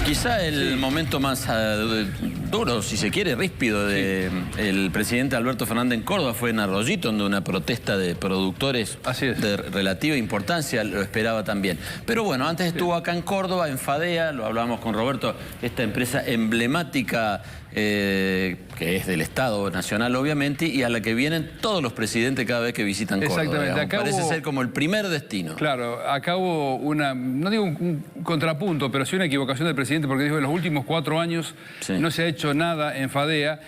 Quizá el momento más duro, si se quiere, ríspido del presidente Alberto Fernández en Córdoba fue en Arroyito, donde una protesta de productores de relativa importancia lo esperaba también. Pero bueno, antes estuvo acá en Córdoba, en Fadea, lo hablábamos con Roberto, esta empresa emblemática que es del Estado Nacional, obviamente, y a la que vienen todos los presidentes cada vez que visitan Córdoba. Exactamente. Acá parece ser como el primer destino. Claro, acá hubo una, no digo un contrapunto, pero sí una equivocación del presidente, porque dijo que en los últimos 4 años no se ha hecho nada en Fadea.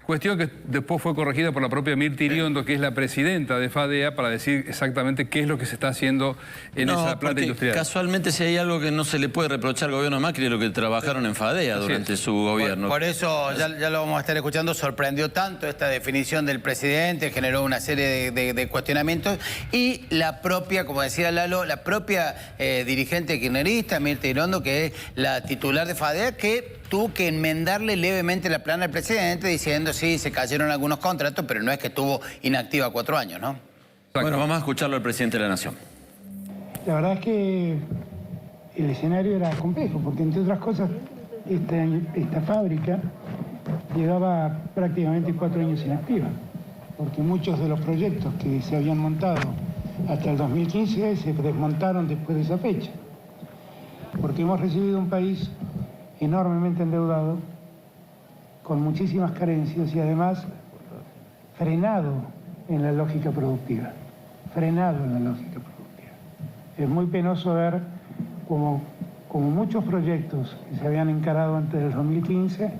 Cuestión que después fue corregida por la propia Mirta Iriondo, que es la presidenta de Fadea, para decir exactamente qué es lo que se está haciendo en esa planta industrial. Casualmente, si hay algo que no se le puede reprochar al gobierno de Macri, es lo que trabajaron en Fadea durante su gobierno. Por eso, ya lo vamos a estar escuchando, sorprendió tanto esta definición del presidente, generó una serie de cuestionamientos, y la propia, como decía Lalo, la propia dirigente kirchnerista, Mirta Iriondo, que es la titular de Fadea, que tuvo que enmendarle levemente la plana al presidente diciendo sí, se cayeron algunos contratos, pero no es que estuvo inactiva 4 años, ¿no? Bueno, vamos a escucharlo al presidente de la Nación. La verdad es que el escenario era complejo, porque entre otras cosas esta fábrica llevaba prácticamente 4 años inactiva, porque muchos de los proyectos que se habían montado hasta el 2015 se desmontaron después de esa fecha, porque hemos recibido un país enormemente endeudado, con muchísimas carencias y además frenado en la lógica productiva. Es muy penoso ver como muchos proyectos que se habían encarado antes del 2015,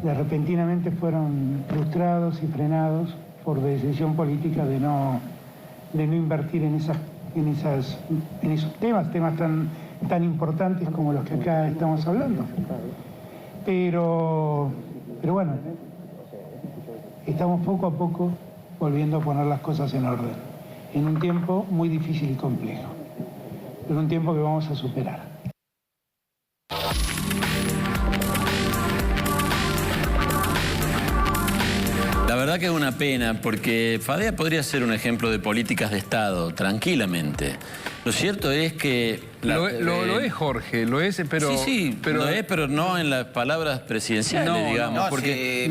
repentinamente fueron frustrados y frenados por decisión política de no invertir en esos temas tan importantes como los que acá estamos hablando. Pero bueno, estamos poco a poco volviendo a poner las cosas en orden, en un tiempo muy difícil y complejo, en un tiempo que vamos a superar. La verdad que es una pena, porque Fadea podría ser un ejemplo de políticas de Estado, tranquilamente. Lo cierto es que... Lo es, Jorge, lo es, pero... Sí, pero lo es, pero no en las palabras presidenciales, digamos. Porque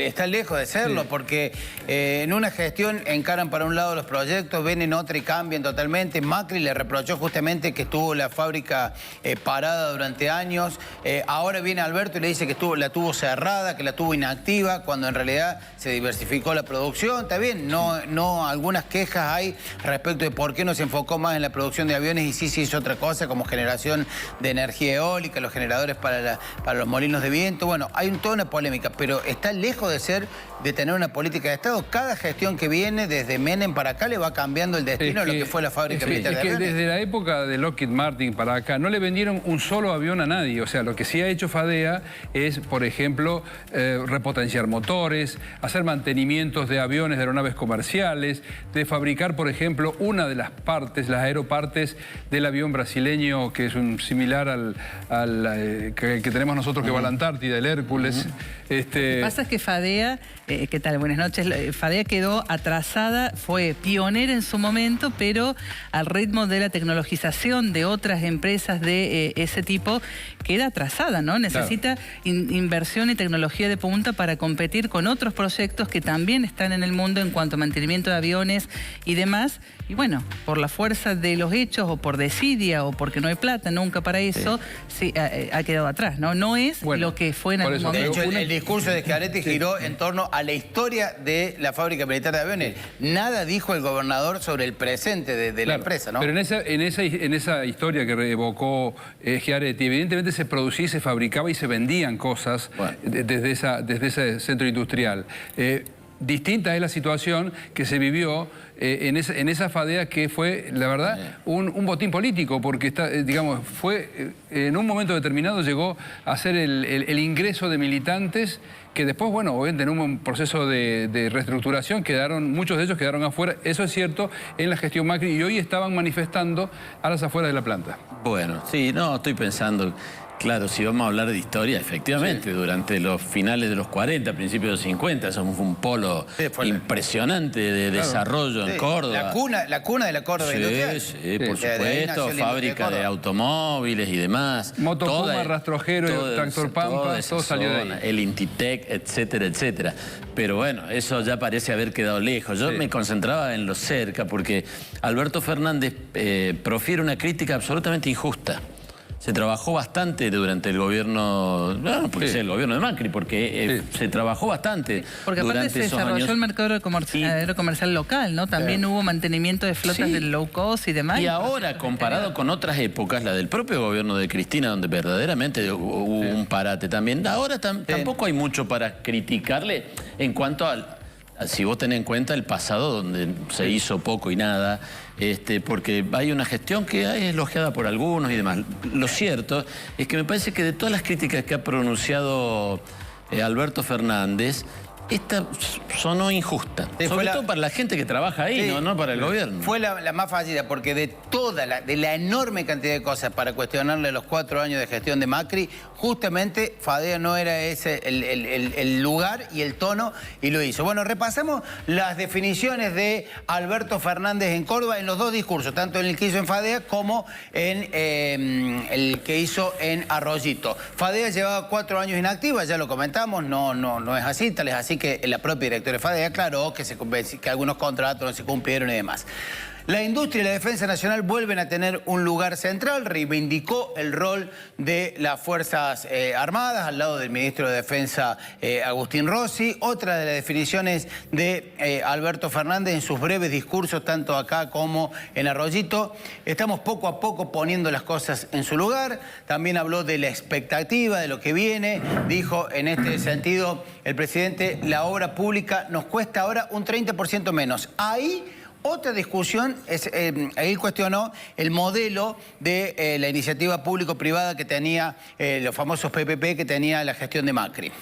está lejos de serlo, porque en una gestión encaran para un lado los proyectos, ven en otra y cambian totalmente. Macri le reprochó justamente que estuvo la fábrica parada durante años. Ahora viene Alberto y le dice que la tuvo cerrada, que la tuvo inactiva, cuando en realidad se diversificó la producción. Está bien, no algunas quejas hay respecto de por qué no se enfocó más en la producción de aviones y sí se hizo otra cosa, como generación de energía eólica, los generadores para los molinos de viento. Bueno, hay toda una polémica, pero está lejos de tener una política de Estado. Cada gestión que viene, desde Menem para acá, le va cambiando el destino a lo que fue la fábrica militar de aviones. Desde la época de Lockheed Martin para acá, no le vendieron un solo avión a nadie. O sea, lo que sí ha hecho Fadea es, por ejemplo, repotenciar motores, hacer mantenimientos de aviones, de aeronaves comerciales, de fabricar, por ejemplo, una de las partes, las aeropartes del avión brasileño, que es un similar al que tenemos nosotros, que va a la Antártida, el Hércules. Lo que pasa es que Fadea, ¿qué tal? Buenas noches. Fadea quedó atrasada, fue pionera en su momento, pero al ritmo de la tecnologización de otras empresas de ese tipo, queda atrasada, ¿no? Necesita inversión y tecnología de punta para competir con otros proyectos que también están en el mundo en cuanto a mantenimiento de aviones y demás. Y bueno, por la fuerza de los hechos o por desidia o porque no hay plata nunca para eso, sí, ha quedado atrás, ¿no? No es lo que fue en algún momento. De hecho, el discurso de Schiaretti giró en torno a la historia de la fábrica militar de aviones. Nada dijo el gobernador sobre el presente de la empresa, ¿no? Pero en esa historia que evocó Schiaretti, evidentemente se producía y se fabricaba y se vendían cosas desde ese centro industrial. Distinta es la situación que se vivió en esa Fadea, que fue, la verdad, un botín político, porque en un momento determinado llegó a ser el ingreso de militantes que después, bueno, obviamente en un proceso de reestructuración muchos de ellos quedaron afuera. Eso es cierto en la gestión Macri, y hoy estaban manifestando a las afueras de la planta. Bueno, sí, no, estoy pensando... Claro, si vamos a hablar de historia, efectivamente, durante los finales de los 40, principios de los 50, eso fue un polo impresionante de desarrollo en Córdoba. La cuna de la Córdoba industrial. Sí, por supuesto, fábrica de automóviles y demás. Motopuma, Rastrojero, Tractor Pampa, todo salió de ahí. El Intitec, etcétera, etcétera. Pero bueno, eso ya parece haber quedado lejos. Yo me concentraba en lo cerca porque Alberto Fernández profiere una crítica absolutamente injusta. Se trabajó bastante durante el gobierno, bueno, porque es el gobierno de Macri, porque se trabajó bastante. Porque aparte se desarrolló el mercado comercial local, ¿no? También hubo mantenimiento de flotas del low cost y demás. Y ahora, comparado con otras épocas, la del propio gobierno de Cristina, donde verdaderamente hubo un parate también, ahora tampoco hay mucho para criticarle en cuanto al... Si vos tenés en cuenta el pasado donde se hizo poco y nada, porque hay una gestión que es elogiada por algunos y demás. Lo cierto es que me parece que de todas las críticas que ha pronunciado Alberto Fernández, esta sonó injusta, sobre todo para la gente que trabaja ahí, no para el gobierno. Fue la más fallida, porque de la enorme cantidad de cosas para cuestionarle los 4 años de gestión de Macri, justamente Fadea no era ese el lugar y el tono, y lo hizo. Bueno, repasamos las definiciones de Alberto Fernández en Córdoba en los dos discursos, tanto en el que hizo en Fadea como en el que hizo en Arroyito. Fadea llevaba 4 años inactiva, ya lo comentamos, no es así, tal es así que la propia directora de Fadea aclaró que algunos contratos no se cumplieron y demás. La industria y la defensa nacional vuelven a tener un lugar central, reivindicó el rol de las Fuerzas Armadas al lado del ministro de Defensa Agustín Rossi. Otra de las definiciones de Alberto Fernández en sus breves discursos, tanto acá como en Arroyito: estamos poco a poco poniendo las cosas en su lugar. También habló de la expectativa, de lo que viene. Dijo en este sentido el presidente: la obra pública nos cuesta ahora un 30% menos. Ahí... otra discusión, él cuestionó el modelo de la iniciativa público-privada que tenía, los famosos PPP que tenía la gestión de Macri.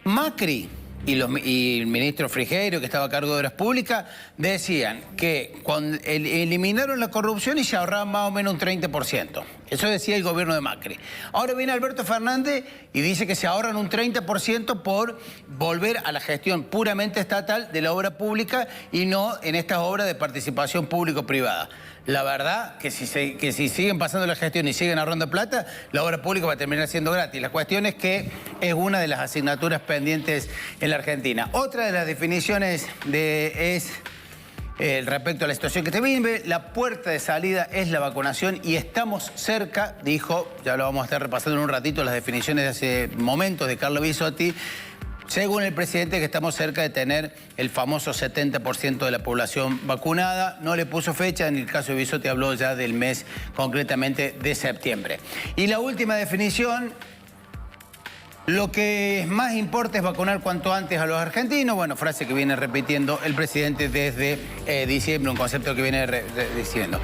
Macri y el ministro Frigerio, que estaba a cargo de Obras Públicas, decían que eliminaron la corrupción y se ahorraban más o menos un 30%. Eso decía el gobierno de Macri. Ahora viene Alberto Fernández y dice que se ahorran un 30% por volver a la gestión puramente estatal de la obra pública y no en estas obras de participación público-privada. La verdad que si siguen pasando la gestión y siguen ahorrando plata, la obra pública va a terminar siendo gratis. La cuestión es que es una de las asignaturas pendientes en la Argentina. Otra de las definiciones respecto a la situación que se vive, la puerta de salida es la vacunación y estamos cerca, dijo, ya lo vamos a estar repasando en un ratito, las definiciones de hace momentos de Carlo Bisotti. Según el presidente, que estamos cerca de tener el famoso 70% de la población vacunada. No le puso fecha, en el caso de Bisotti habló ya del mes, concretamente de septiembre. Y la última definición: lo que más importa es vacunar cuanto antes a los argentinos. Bueno, frase que viene repitiendo el presidente desde diciembre, un concepto que viene diciendo.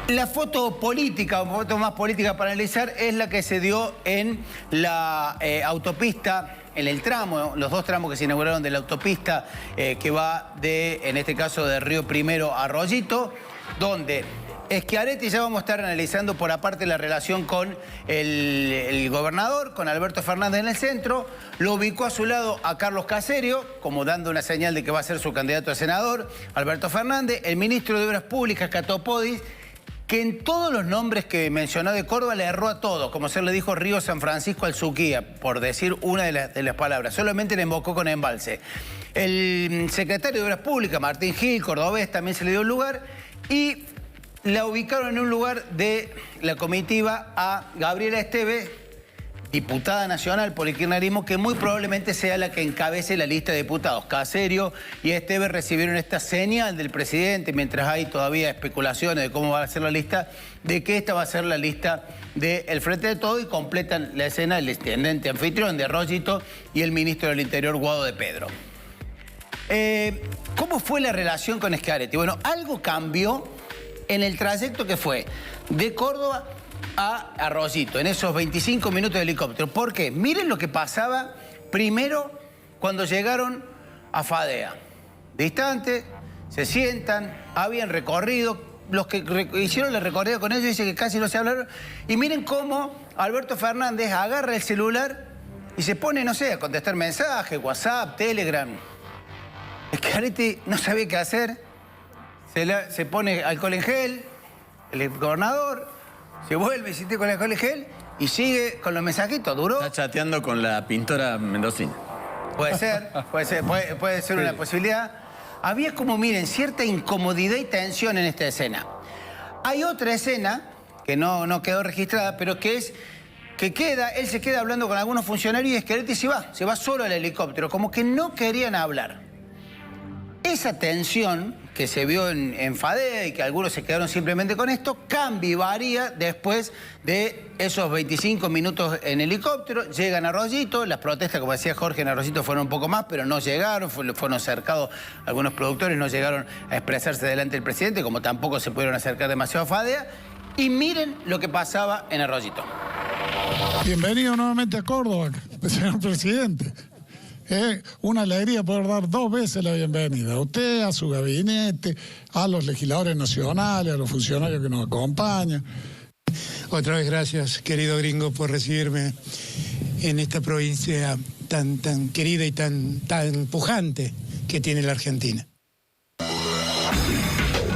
La foto política, o foto más política para analizar, es la que se dio en la autopista, en el tramo, los 2 tramos que se inauguraron de la autopista que va en este caso, de Río Primero a Arroyito, donde Schiaretti, ya vamos a estar analizando por aparte la relación con el gobernador, con Alberto Fernández en el centro. Lo ubicó a su lado a Carlos Caserio, como dando una señal de que va a ser su candidato a senador, Alberto Fernández. El ministro de Obras Públicas, Catopodis, que en todos los nombres que mencionó de Córdoba le erró a todos, como se le dijo Río San Francisco al Suquía, por decir una de las palabras, solamente le invocó con embalse. El secretario de Obras Públicas, Martín Gil, cordobés, también se le dio un lugar, y la ubicaron en un lugar de la comitiva a Gabriela Esteve, diputada nacional por el kirchnerismo, que muy probablemente sea la que encabece la lista de diputados. Caserio y Esteve recibieron esta señal del presidente, mientras hay todavía especulaciones de cómo va a ser la lista, de que esta va a ser la lista del Frente de Todo, y completan la escena el intendente anfitrión de Arroyito y el ministro del Interior, Guado de Pedro. ¿Cómo fue la relación con Schiaretti? Bueno, algo cambió en el trayecto que fue de Córdoba a Arroyito, en esos 25 minutos de helicóptero. ¿Por qué? Miren lo que pasaba primero cuando llegaron a Fadea. Distante, se sientan, habían recorrido los que hicieron el recorrido con ellos dicen que casi no se hablaron. Y miren cómo Alberto Fernández agarra el celular y se pone, no sé, a contestar mensajes, WhatsApp, Telegram. Schiaretti no sabía qué hacer. Se pone alcohol en gel, el gobernador, se vuelve, se siente con el alcohol en gel y sigue con los mensajitos. ¿Duró? Está chateando con la pintora mendocina. Puede ser una posibilidad. Había como, miren, cierta incomodidad y tensión en esta escena. Hay otra escena que no quedó registrada, pero que es que él se queda hablando con algunos funcionarios y Schiaretti se va solo al helicóptero, como que no querían hablar. Esa tensión que se vio en Fadea y que algunos se quedaron simplemente con esto, cambia y varía después de esos 25 minutos en helicóptero. Llegan a Arroyito, las protestas, como decía Jorge, en Arroyito fueron un poco más, pero no llegaron, fueron cercados algunos productores, no llegaron a expresarse delante del presidente, como tampoco se pudieron acercar demasiado a Fadea. Y miren lo que pasaba en Arroyito. Bienvenido nuevamente a Córdoba, señor presidente. Es una alegría poder dar 2 veces la bienvenida a usted, a su gabinete, a los legisladores nacionales, a los funcionarios que nos acompañan. Otra vez gracias, querido gringo, por recibirme en esta provincia tan querida y tan pujante que tiene la Argentina.